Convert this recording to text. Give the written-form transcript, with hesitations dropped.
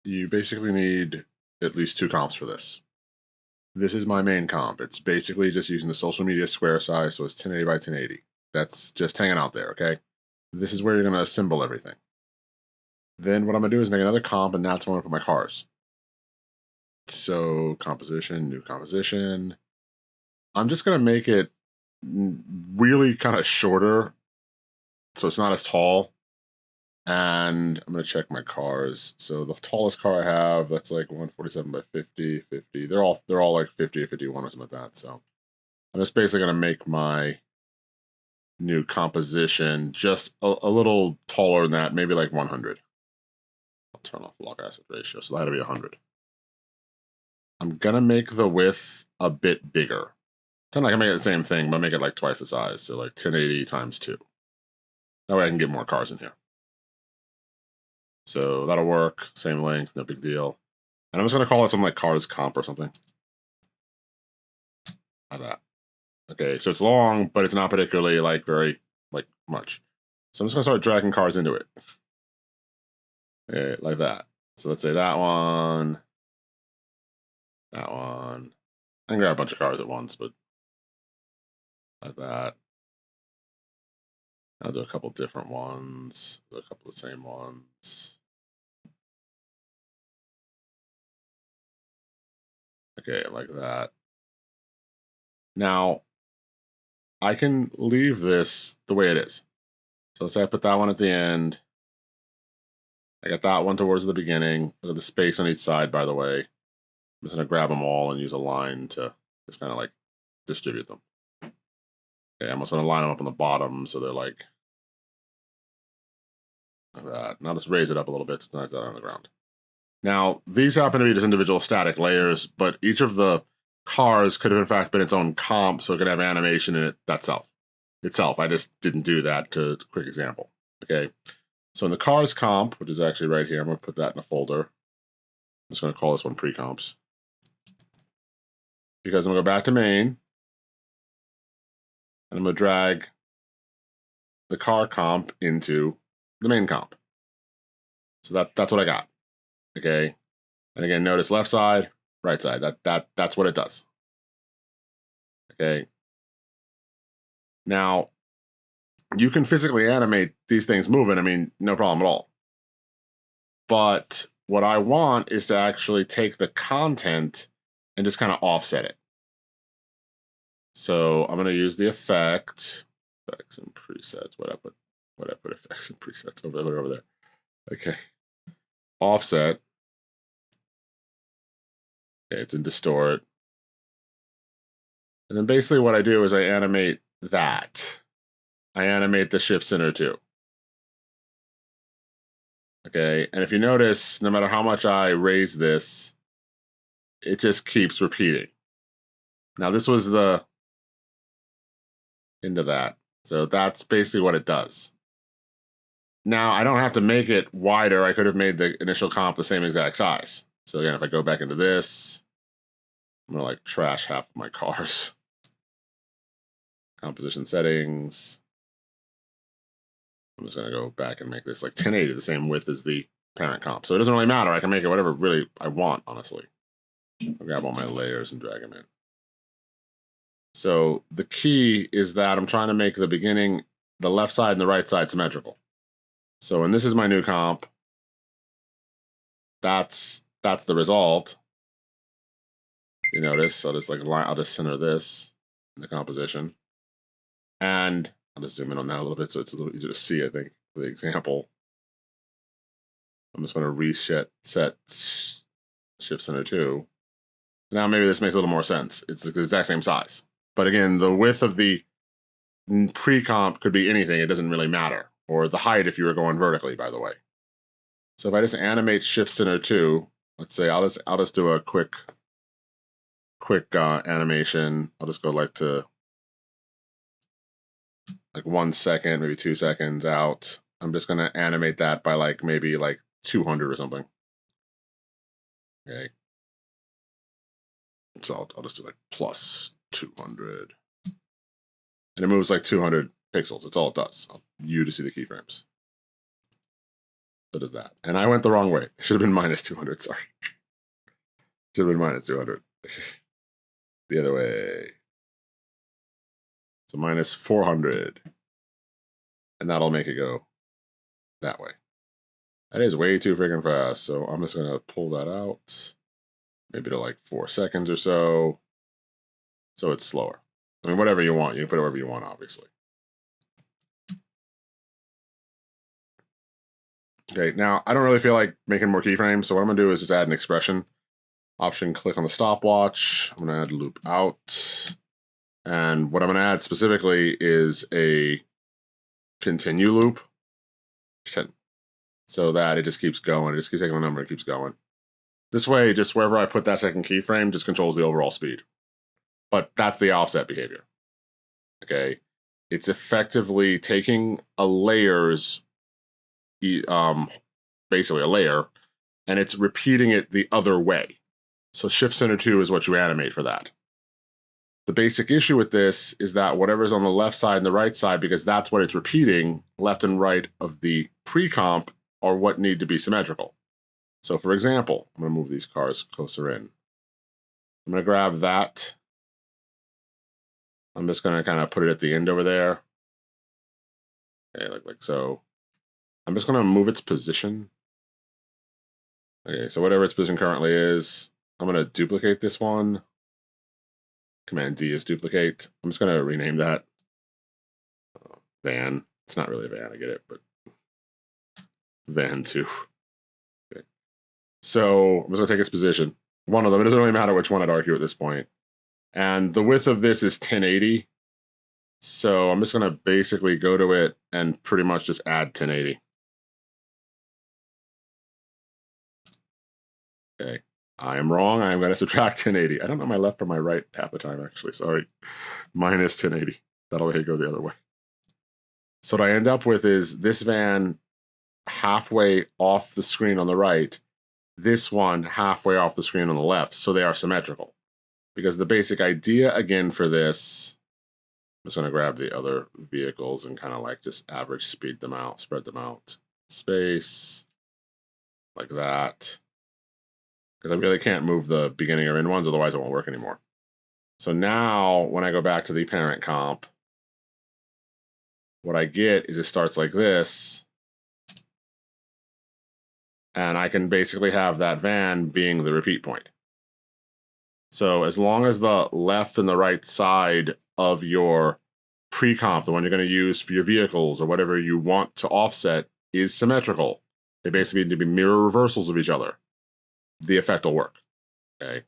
you basically need at least 2 comps for this. This is my main comp. It's basically just using the social media square size, so it's 1080 by 1080. That's just hanging out there, okay? This is where you're going to assemble everything. Then what I'm going to do is make another comp, and that's where I'm going to put my cars. So composition, new composition. I'm just going to make it really kind of shorter, so it's not as tall. And I'm going to check my cars. So the tallest car I have, that's like 147 by 50, 50. They're all like 50 or 51 or something like that. So I'm just basically going to make my new composition just a little taller than that, maybe like 100. I'll turn off log aspect ratio, so that'll be 100. I'm going to make the width a bit bigger. Kind of like I make it the same thing, but make it like twice the size. So like 1080 times 2. That way I can get more cars in here. So that'll work. Same length, no big deal. And I'm just going to call it something like cars comp or something. Like that. Okay, so it's long, but it's not particularly like very much. So I'm just going to start dragging cars into it. Okay, like that. So let's say that one. That one. I can grab a bunch of cars at once, but like that. I'll do a couple different ones. Do a couple of the same ones. Okay, like that. Now, I can leave this the way it is. So let's say I put that one at the end. I got that one towards the beginning. Look at the space on each side, by the way. I'm just going to grab them all and use a line to just kind of like distribute them. Okay, I'm also going to line them up on the bottom so they're like that. And I'll just raise it up a little bit so it's nice out on the ground. Now, these happen to be just individual static layers, but each of the cars could have in fact been its own comp, so it could have animation in it itself. I just didn't do that to quick example. Okay, so in the cars comp, which is actually right here, I'm going to put that in a folder. I'm just going to call this one pre-comps. Because I'm going to go back to main, and I'm going to drag the car comp into the main comp. So that's what I got. Okay, and again, notice left side, right side. That's what it does. Okay. Now, you can physically animate these things moving. I mean, no problem at all. But what I want is to actually take the content and just kind of offset it. So I'm going to use the effects and presets. What I put effects and presets over there. Okay. Offset. Okay, it's in distort. And then basically what I do is I animate that. I animate the shift center too. Okay, and if you notice, no matter how much I raise this, it just keeps repeating. Now this was the end of that. So that's basically what it does. Now I don't have to make it wider. I could have made the initial comp the same exact size. So again, if I go back into this, I'm gonna like trash half of my cars. Composition settings. I'm just gonna go back and make this like 1080, the same width as the parent comp. So it doesn't really matter. I can make it whatever really I want, honestly. I'll grab all my layers and drag them in. So the key is that I'm trying to make the beginning, the left side and the right side symmetrical. So when this is my new comp, that's the result. You notice, I'll just center this in the composition. And I'll just zoom in on that a little bit so it's a little easier to see, I think, for the example. I'm just going to reset shift center 2. Now maybe this makes a little more sense. It's the exact same size. But again, the width of the pre-comp could be anything. It doesn't really matter. Or the height if you were going vertically, by the way. So if I just animate shift center 2, let's say I'll just do a quick animation. I'll just go like to 1 second, maybe 2 seconds out. I'm just going to animate that by maybe 200 or something. Okay. So I'll just do plus 200. And it moves 200 pixels. That's all it does. You to see the keyframes. So does that. And I went the wrong way. It should have been minus 200, sorry. Should have been minus 200. The other way. So minus 400. And that'll make it go that way. That is way too freaking fast. So I'm just going to pull that out. Maybe to like 4 seconds or so. So it's slower. I mean, whatever you want. You can put whatever you want, obviously. Okay, now I don't really feel like making more keyframes. So what I'm going to do is just add an expression. Option, click on the stopwatch. I'm going to add loop out. And what I'm going to add specifically is a continue loop. So that it just keeps going. It just keeps taking the number and keeps going. This way, just wherever I put that second keyframe just controls the overall speed. But that's the offset behavior. Okay? It's effectively taking a layer's, basically a layer, and it's repeating it the other way. So shift center 2 is what you animate for that. The basic issue with this is that whatever's on the left side and the right side, because that's what it's repeating, left and right of the pre-comp are what need to be symmetrical. So for example, I'm going to move these cars closer in. I'm going to grab that. I'm just going to kind of put it at the end over there. Okay, like so. I'm just going to move its position. Okay, so whatever its position currently is, I'm going to duplicate this one. Command D is duplicate. I'm just going to rename that van. It's not really a van, I get it, but van 2. Okay. So I'm just going to take its position. One of them. It doesn't really matter which one I'd argue at this point. And the width of this is 1080. So I'm just going to basically go to it and pretty much just add 1080. Okay. I am wrong. I am going to subtract 1080. I don't know my left from my right half the time, actually. Sorry. Minus 1080. That'll make it go the other way. So what I end up with is this van halfway off the screen on the right, this one halfway off the screen on the left, so they are symmetrical. Because the basic idea, again, for this, I'm just going to grab the other vehicles and kind of like just average speed them out, spread them out. Space, like that. Because I really can't move the beginning or end ones, otherwise it won't work anymore. So now, when I go back to the parent comp, what I get is it starts like this. And I can basically have that van being the repeat point. So as long as the left and the right side of your pre-comp, the one you're going to use for your vehicles or whatever you want to offset, is symmetrical, they basically need to be mirror reversals of each other, the effect will work. Okay.